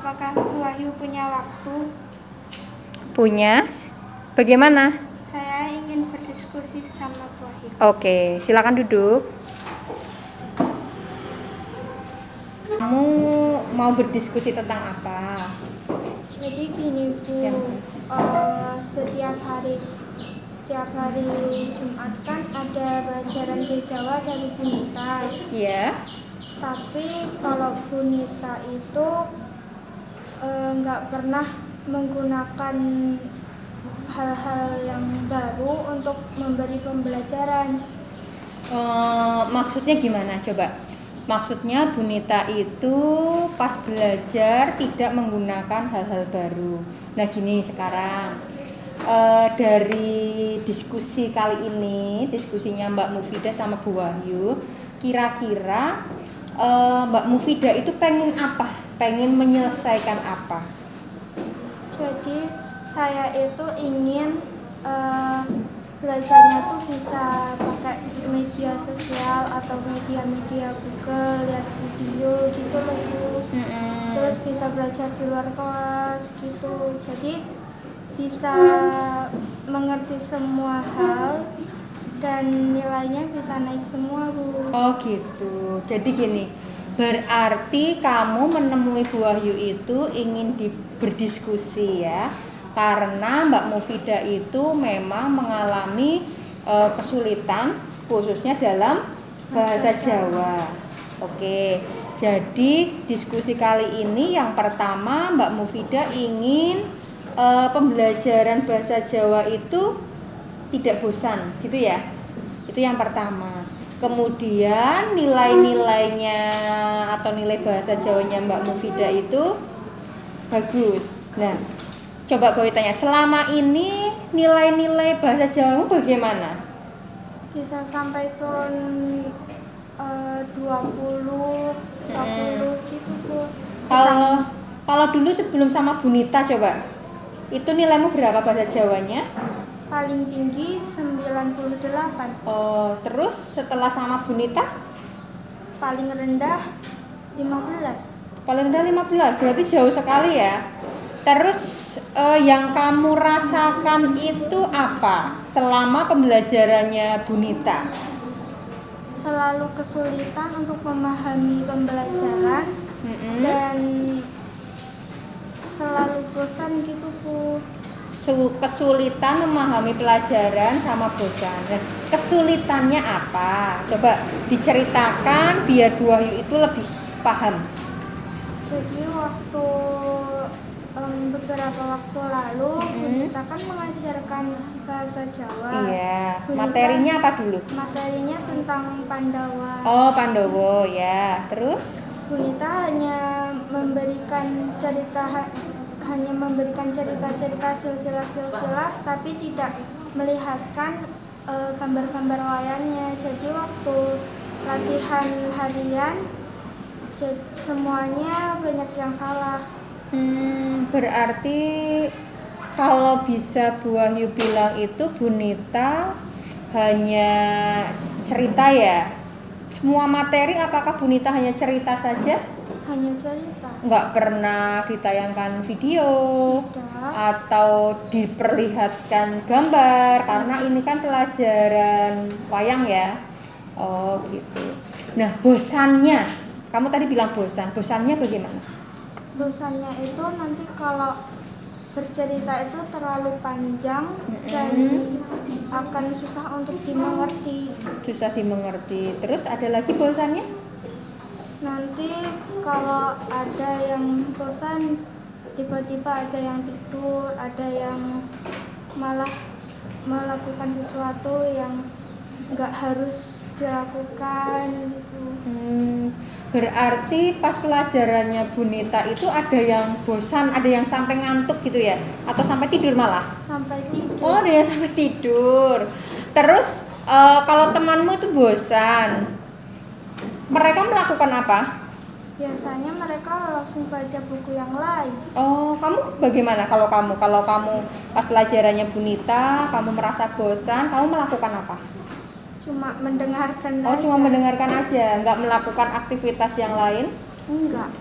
apakah Bu Wahyu punya waktu? Punya? Bagaimana? Saya ingin berdiskusi sama Bu Wahyu. Oke, silakan duduk. Kamu mau berdiskusi tentang apa? Jadi gini Bu, setiap hari Jumat kan ada pelajaran di Jawa dari Bu Nita. Iya. Tapi kalau Bu Nita itu nggak pernah menggunakan hal-hal yang baru untuk memberi pembelajaran. Maksudnya gimana? Coba. Maksudnya Bu Nita itu pas belajar tidak menggunakan hal-hal baru. Nah gini sekarang, dari diskusi kali ini, diskusinya Mbak Mufidah sama Bu Wahyu, kira-kira Mbak Mufidah itu pengen apa? Pengen menyelesaikan apa? Jadi saya itu ingin belajarnya tuh bisa pakai media sosial atau media Google, lihat video gitu loh Bu. Terus bisa belajar di luar kelas gitu. Jadi bisa mengerti semua hal dan nilainya bisa naik semua Bu. Oh gitu. Jadi gini, berarti kamu menemui Bu Wahyu itu ingin berdiskusi ya, karena Mbak Mufidah itu memang mengalami kesulitan khususnya dalam bahasa Jawa. Oke. Jadi diskusi kali ini yang pertama Mbak Mufidah ingin pembelajaran bahasa Jawa itu tidak bosan, gitu ya. Itu yang pertama. Kemudian nilai-nilainya atau nilai bahasa Jawanya Mbak Mufidah itu bagus. Nah, coba Boy tanya, selama ini nilai-nilai bahasa Jawamu bagaimana? Bisa sampai turun 20 gitu Bu. Kalau dulu sebelum sama Bu Nita coba, itu nilaimu berapa bahasa Jawanya? Paling tinggi 98. Terus setelah sama Bu Nita? Paling rendah 15. Paling rendah 15, berarti jauh sekali ya. Terus yang kamu rasakan itu apa selama pembelajarannya Bu Nita? Selalu kesulitan untuk memahami pembelajaran dan selalu bosan gitu Bu. Kesulitan memahami pelajaran sama bosan. Dan kesulitannya apa? Coba diceritakan biar Bu Wahyu itu lebih paham. Jadi waktu beberapa waktu lalu Bu Nita kan mengajarkan bahasa Jawa. Iya. Materinya apa dulu? Materinya tentang Pandawa. Oh, Pandowo ya. Terus Bu Nita hanya memberikan cerita-cerita silsilah, tapi tidak melihatkan gambar-gambar wayangnya. Jadi waktu latihan harian semuanya banyak yang salah. Berarti kalau bisa Bu Wahyu bilang itu Bu Nita hanya cerita ya? Semua materi apakah Bu Nita hanya cerita saja? Hanya cerita. Nggak pernah ditayangkan video atau diperlihatkan gambar, karena ini kan pelajaran wayang ya. Oh gitu. Nah bosannya, kamu tadi bilang bosannya bagaimana? Bosannya itu nanti kalau bercerita itu terlalu panjang dan akan susah untuk dimengerti. Susah dimengerti. Terus ada lagi bosannya? Nanti kalau ada yang bosan, tiba-tiba ada yang tidur, ada yang malah melakukan sesuatu yang nggak harus dilakukan gitu. Berarti pas pelajarannya Bu Nita itu ada yang bosan, ada yang sampai ngantuk gitu ya? Atau sampai tidur malah? Sampai tidur. Oh, ada yang sampai tidur. Terus kalau temanmu itu bosan, mereka melakukan apa? Biasanya mereka langsung baca buku yang lain. Oh, kamu bagaimana kalau kamu pas pelajarannya Bu Nita, kamu merasa bosan, kamu melakukan apa? Cuma mendengarkan aja. Oh, cuma mendengarkan aja, nggak melakukan aktivitas yang lain? Enggak.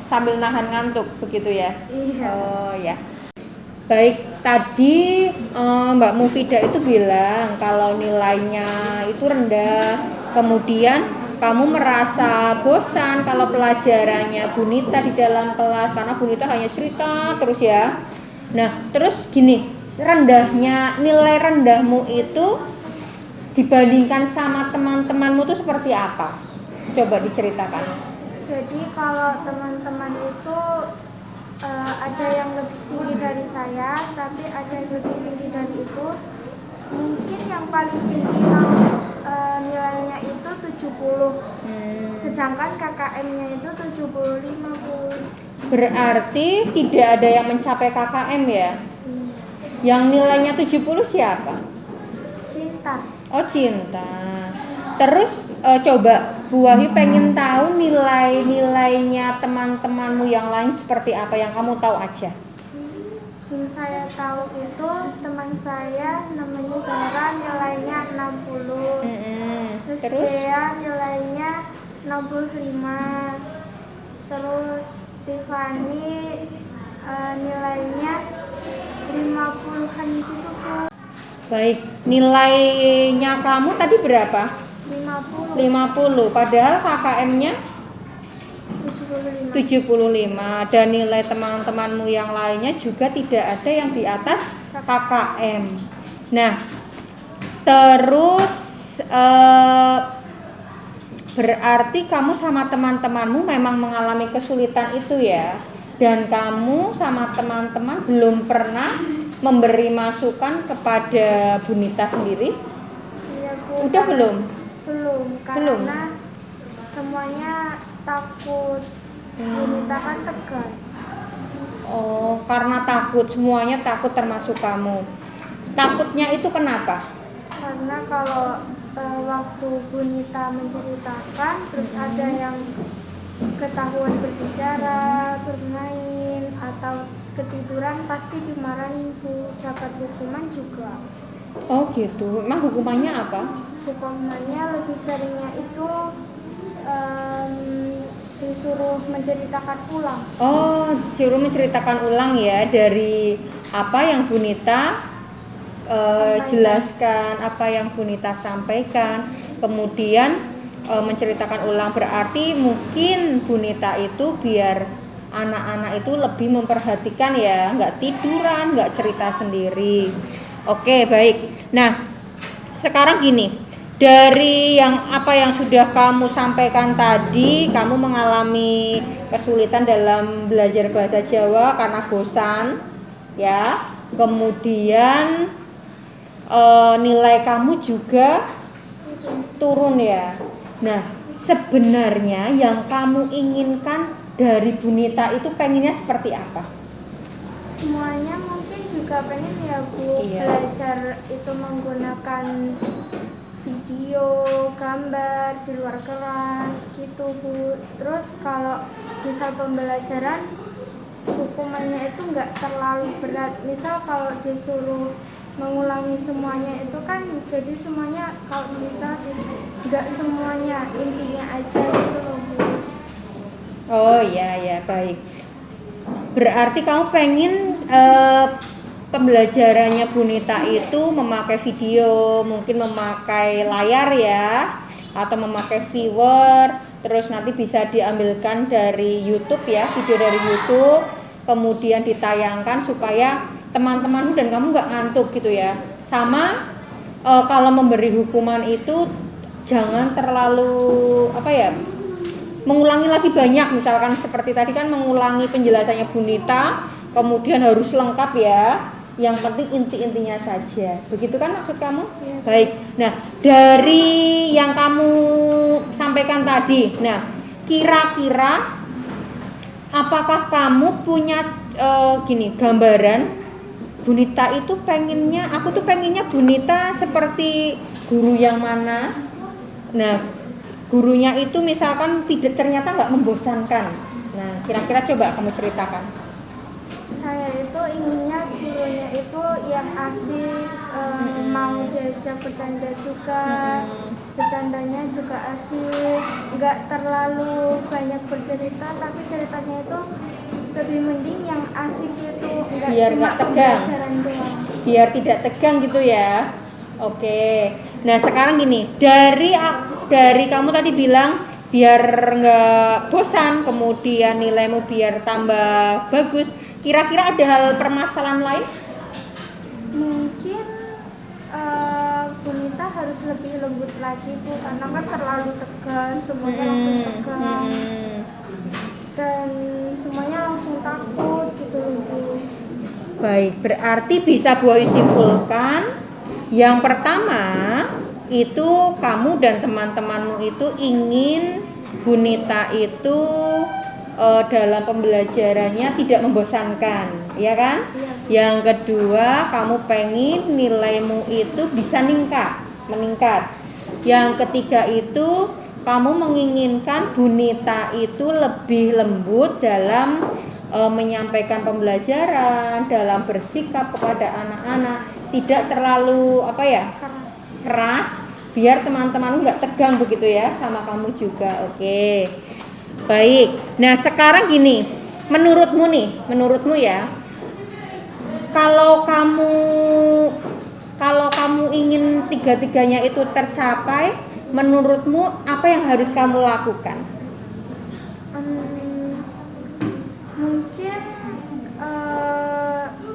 sambil nahan ngantuk begitu ya? Iya. Oh ya. Baik, tadi Mbak Mufida itu bilang kalau nilainya itu rendah, kemudian kamu merasa bosan kalau pelajarannya Bunita di dalam kelas karena Bunita hanya cerita terus ya. Nah, terus gini, nilai rendahmu itu dibandingkan sama teman-temanmu itu seperti apa? Coba diceritakan. Jadi kalau teman-teman itu ada yang lebih tinggi dari saya, tapi ada yang lebih tinggi dari itu. Mungkin yang paling tinggi nilainya itu 70. Sedangkan KKM-nya itu 70 50. Berarti tidak ada yang mencapai KKM ya? Yang nilainya 70 siapa? Cinta. Oh, Cinta. Terus coba Bu Wahyu pengen tahu nilai-nilainya teman-temanmu yang lain seperti apa yang kamu tahu aja. Yang saya tahu itu teman saya namanya Zahra nilainya 60. Terus Dea nilainya 65. Terus Tiffany nilainya 50-an gitu Bu. Baik, nilainya kamu tadi berapa? 50. Padahal KKM-nya 75. Dan nilai teman-temanmu yang lainnya juga tidak ada yang di atas KKM. Nah, terus berarti kamu sama teman-temanmu memang mengalami kesulitan itu ya. Dan kamu sama teman-teman belum pernah memberi masukan kepada Bunita sendiri? Iya Bu. Udah belum? Belum, karena semuanya takut. Bunita kan tegas. Oh, karena takut, semuanya takut termasuk kamu. Takutnya itu kenapa? Karena kalau waktu Bunita menceritakan, terus ada yang ketahuan berbicara, bermain, atau ketiduran, pasti dimarahin Bu, dapat hukuman juga. Oh gitu, emang hukumannya apa? Hukumannya lebih seringnya itu disuruh menceritakan ulang. Oh, disuruh menceritakan ulang ya dari apa yang Bunita jelaskan, apa yang Bunita sampaikan, kemudian menceritakan ulang. Berarti mungkin Bunita itu biar anak-anak itu lebih memperhatikan ya, nggak tiduran, nggak cerita sendiri. Oke, baik. Nah, sekarang gini, dari apa yang sudah kamu sampaikan tadi, kamu mengalami kesulitan dalam belajar bahasa Jawa karena bosan, ya. Kemudian nilai kamu juga turun ya. Nah, sebenarnya yang kamu inginkan dari Bunita itu pengennya seperti apa? Semuanya mungkin juga pengen ya Bu, belajar itu menggunakan video, gambar di luar kelas gitu Bu. Terus kalau misal pembelajaran hukumannya itu nggak terlalu berat. Misal kalau disuruh mengulangi semuanya itu kan jadi semuanya kalau bisa nggak semuanya, intinya aja gitu loh Bu. Oh ya baik. Berarti kamu pengen pembelajarannya Bunita itu memakai video, mungkin memakai layar ya, atau memakai viewer, terus nanti bisa diambilkan dari YouTube ya, video dari YouTube, kemudian ditayangkan supaya teman-teman dan kamu nggak ngantuk gitu ya. Sama kalau memberi hukuman itu jangan terlalu mengulangi lagi banyak, misalkan seperti tadi kan mengulangi penjelasannya Bunita, kemudian harus lengkap ya, yang penting inti-intinya saja, begitu kan maksud kamu? Ya. Baik, nah dari yang kamu sampaikan tadi, nah kira-kira apakah kamu punya gambaran Bunita itu aku tuh pengennya Bunita seperti guru yang mana? Nah, gurunya itu misalkan ternyata nggak membosankan. Nah, kira-kira coba kamu ceritakan. Saya itu inginnya gurunya itu yang asik, mau diajak bercanda juga, bercandanya juga asik, nggak terlalu banyak bercerita, tapi ceritanya itu lebih mending yang asik itu, nggak Biar cuma nggak tegang. pembelajaran doang. Biar tidak tegang gitu ya. Oke. Nah sekarang gini, dari kamu tadi bilang biar nggak bosan, kemudian nilaimu biar tambah bagus. Kira-kira ada hal permasalahan lain? Mungkin Bunita harus lebih lembut lagi Bu, karena kan terlalu tegas, semuanya langsung tegas dan semuanya langsung takut gitu Bu. Baik, berarti bisa Buayu simpulkan yang pertama itu kamu dan teman-temanmu itu ingin Bunita itu dalam pembelajarannya tidak membosankan, ya kan? Iya. Yang kedua, kamu pengen nilaimu itu bisa meningkat. Yang ketiga itu kamu menginginkan Bunita itu lebih lembut dalam menyampaikan pembelajaran, dalam bersikap kepada anak-anak, tidak terlalu keras, biar teman-teman nggak tegang begitu ya sama kamu juga. Oke. Baik. Nah, sekarang gini, menurutmu ya, kalau kamu ingin tiga-tiganya itu tercapai, menurutmu apa yang harus kamu lakukan? Mungkin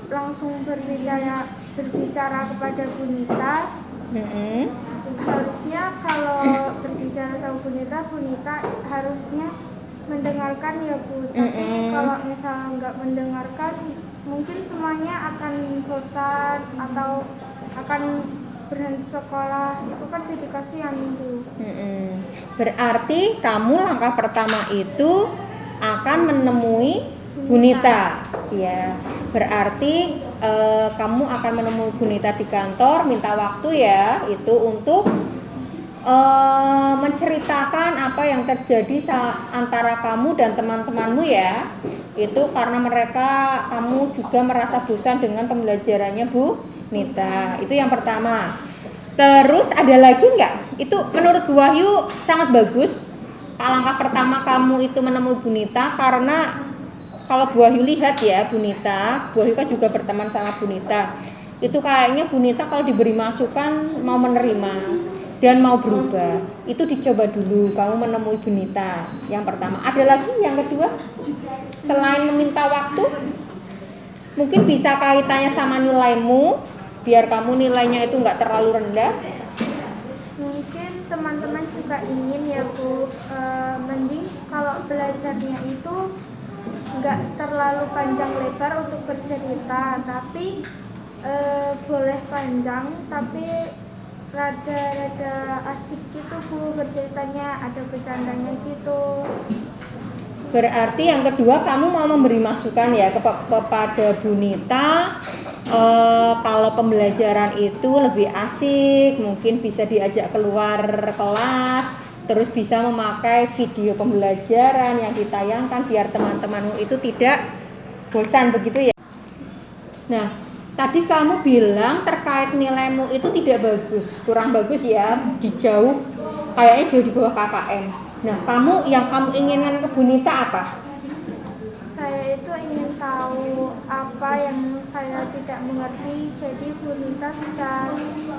langsung berbicara kepada Bunita. Harusnya kalau berbicara sama Bunita harusnya mendengarkan ya Bu. Tapi kalau misalnya nggak mendengarkan, mungkin semuanya akan bosan atau akan berhenti sekolah. Itu kan jadi kasihan Bu. Berarti kamu langkah pertama itu akan menemui Bunita, ya. Berarti kamu akan menemui Bunita di kantor, minta waktu ya, itu untuk menceritakan apa yang terjadi antara kamu dan teman-temanmu ya. Itu karena kamu juga merasa bosan dengan pembelajarannya Bunita. Itu yang pertama. Terus ada lagi nggak? Itu menurut Bu Wahyu sangat bagus. Langkah pertama kamu itu menemui Bunita, karena kalau Bu Wahyu lihat ya Bu Wahyu kan juga berteman sama Bunita. Itu kayaknya Bunita kalau diberi masukan mau menerima dan mau berubah. Itu dicoba dulu, kamu menemui Bunita. Yang pertama. Ada lagi yang kedua? Selain meminta waktu, mungkin bisa kaitannya sama nilaimu, biar kamu nilainya itu nggak terlalu rendah. Mungkin teman-teman juga ingin ya Bu, mending kalau belajarnya itu nggak terlalu panjang lebar untuk bercerita, tapi boleh panjang tapi rada asik gitu Bu berceritanya, ada bercandanya gitu. Berarti yang kedua kamu mau memberi masukan ya kepada Bunita, kalau pembelajaran itu lebih asik, mungkin bisa diajak keluar kelas, terus bisa memakai video pembelajaran yang ditayangkan biar teman-temanmu itu tidak bosan begitu ya. Nah, tadi kamu bilang terkait nilaimu itu tidak bagus, kurang bagus ya, kayaknya jauh di bawah KKM. Nah, yang kamu inginkan ke Bunita apa? Saya itu ingin tahu apa yang saya tidak mengerti, jadi Bunita bisa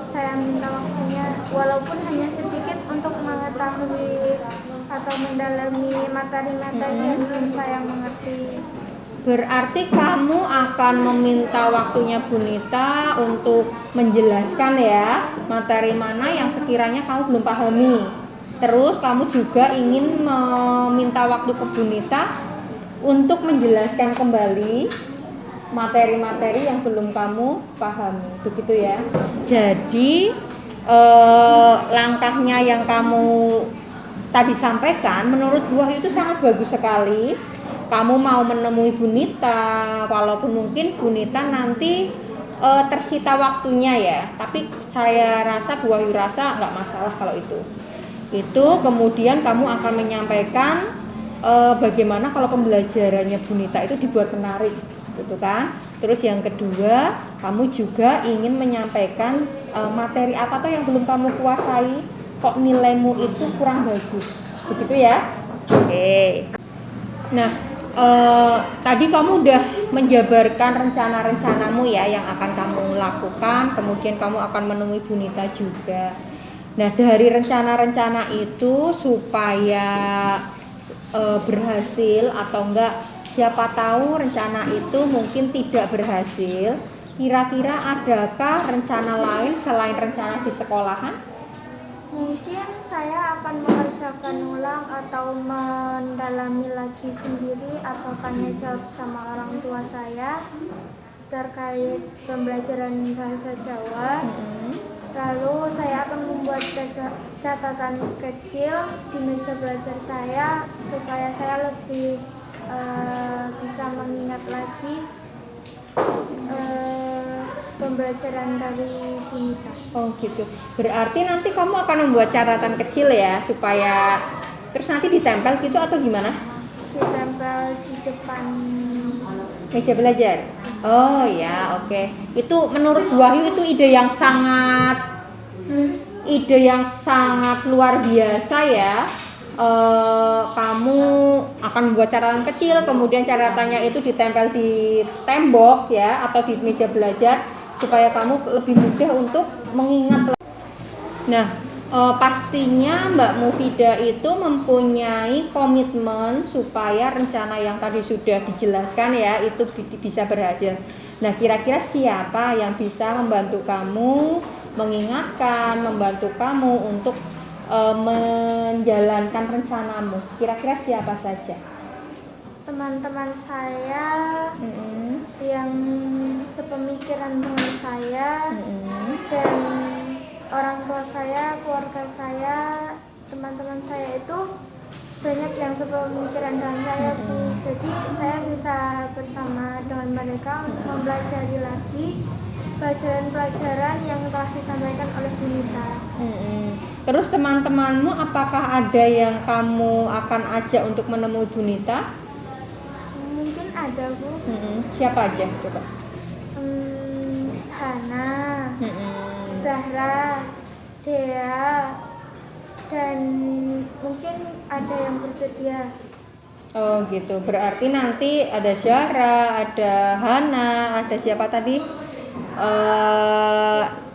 saya minta waktunya walaupun hanya sedikit untuk mengetahui atau mendalami materi-materi yang belum saya mengerti. Berarti kamu akan meminta waktunya Bunita untuk menjelaskan ya materi mana yang sekiranya kamu belum pahami. Terus kamu juga ingin meminta waktu ke Bunita untuk menjelaskan kembali materi-materi yang belum kamu pahami, begitu ya. Jadi langkahnya yang kamu tadi sampaikan menurut Bu Wahyu itu sangat bagus sekali. Kamu mau menemui Bunita, walaupun mungkin Bunita nanti tersita waktunya ya, tapi saya rasa Bu Wahyu rasa nggak masalah kalau itu. Kemudian kamu akan menyampaikan bagaimana kalau pembelajarannya Bunita itu dibuat menarik. gitu kan. Terus yang kedua, kamu juga ingin menyampaikan materi apa tuh yang belum kamu kuasai, kok nilaimu itu kurang bagus, begitu ya. Oke. Nah, tadi kamu udah menjabarkan rencana-rencanamu ya yang akan kamu lakukan, kemudian kamu akan menemui Bu Nita juga. Nah, dari rencana-rencana itu supaya berhasil atau enggak, siapa tahu rencana itu mungkin tidak berhasil. Kira-kira adakah rencana lain selain rencana di sekolahan? Mungkin saya akan mengerjakan ulang atau mendalami lagi sendiri atau tanya jawab sama orang tua saya terkait pembelajaran bahasa Jawa. Lalu saya akan membuat catatan kecil di meja belajar saya supaya saya lebih bisa mengingat lagi pembelajaran dari Bu Nita. Oh gitu. Berarti nanti kamu akan membuat catatan kecil ya supaya terus nanti ditempel gitu atau gimana? Ditempel di depan Meja belajar. Oh ya, oke. Itu menurut Bu Wahyu itu ide yang sangat luar biasa ya. Kamu akan membuat catatan kecil, kemudian catatannya itu ditempel di tembok ya atau di meja belajar supaya kamu lebih mudah untuk mengingat. Nah, pastinya Mbak Mufida itu mempunyai komitmen supaya rencana yang tadi sudah dijelaskan ya itu bisa berhasil. Nah, kira-kira siapa yang bisa membantu kamu mengingatkan, membantu kamu untuk menjalankan rencanamu? Kira-kira siapa saja? Teman-teman saya yang sepemikiran dengan saya dan orang tua saya, keluarga saya, teman-teman saya itu banyak yang sepemikiran dengan saya Bu. Jadi saya bisa bersama dengan mereka untuk mempelajari lagi pelajaran-pelajaran yang telah disampaikan oleh Bu Nita. Terus teman-temanmu apakah ada yang kamu akan ajak untuk menemui Bu Nita? Mungkin ada Bu. Siapa aja coba? Hana, Zahra, Dea, dan mungkin ada yang bersedia. Oh gitu, berarti nanti ada Zahra, ada Hana, ada siapa tadi?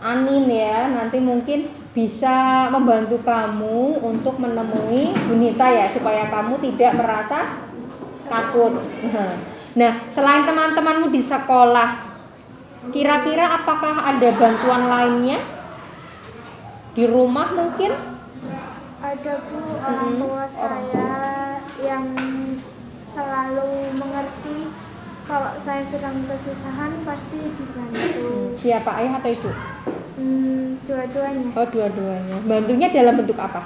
Anin ya, nanti mungkin bisa membantu kamu untuk menemui Bu Nita ya, supaya kamu tidak merasa takut. Nah, selain teman-temanmu di sekolah, kira-kira apakah ada bantuan lainnya? Di rumah mungkin? Ada Bu, orang tua saya yang selalu mengerti kalau saya sedang kesusahan pasti dibantu. Siapa, ayah atau ibu? Dua-duanya. Oh, dua-duanya. Bantunya dalam bentuk apa?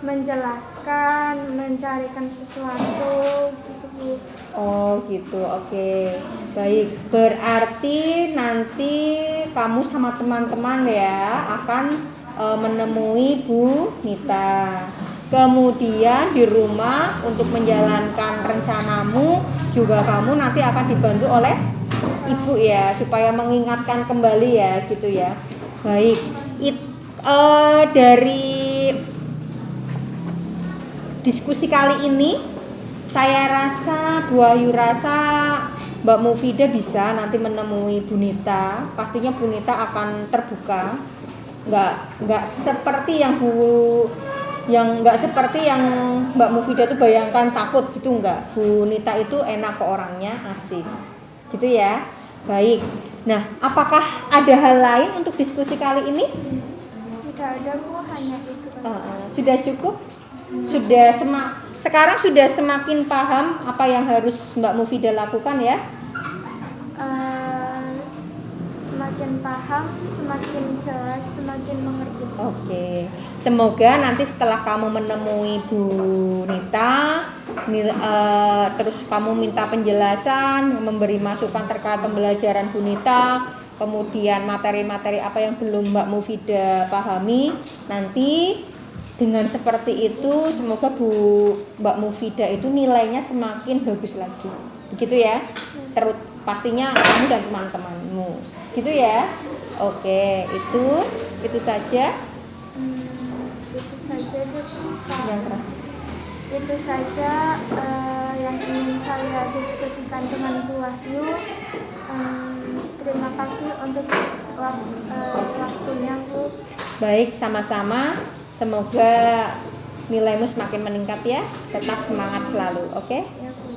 Menjelaskan, mencarikan sesuatu gitu Bu. Oh gitu, oke. Baik, berarti nanti kamu sama teman-teman ya akan menemui Bu Nita. Kemudian di rumah untuk menjalankan rencanamu juga kamu nanti akan dibantu oleh ibu ya supaya mengingatkan kembali ya gitu ya. Baik, dari diskusi kali ini saya rasa, Bu Wahyu rasa Mbak Mufida bisa nanti menemui Bu Nita. Pastinya Bu Nita akan terbuka. Nggak seperti yang Mbak Mufida tuh bayangkan takut gitu, enggak. Bu Nita itu enak ke orangnya, asik. Gitu ya. Baik. Nah, apakah ada hal lain untuk diskusi kali ini? Tidak ada Bu, hanya itu. Sudah cukup? Sekarang sudah semakin paham apa yang harus Mbak Mufida lakukan ya? Semakin paham, semakin jelas, semakin mengerti. Oke, semoga nanti setelah kamu menemui Bu Nita, terus kamu minta penjelasan, memberi masukan terkait pembelajaran Bu Nita, kemudian materi-materi apa yang belum Mbak Mufida pahami, nanti dengan seperti itu semoga Mbak Mufida itu nilainya semakin bagus lagi, begitu ya. pastinya kamu dan teman-temanmu gitu ya. Oke, itu saja. Itu saja deh, Kak. Yang keras. Itu saja yang ingin saya diskusikan dengan Bu Wahyu. Terima kasih untuk waktunya, Bu. Baik, sama-sama. Semoga nilaimu semakin meningkat ya. Tetap semangat selalu, oke? Ya, Bu.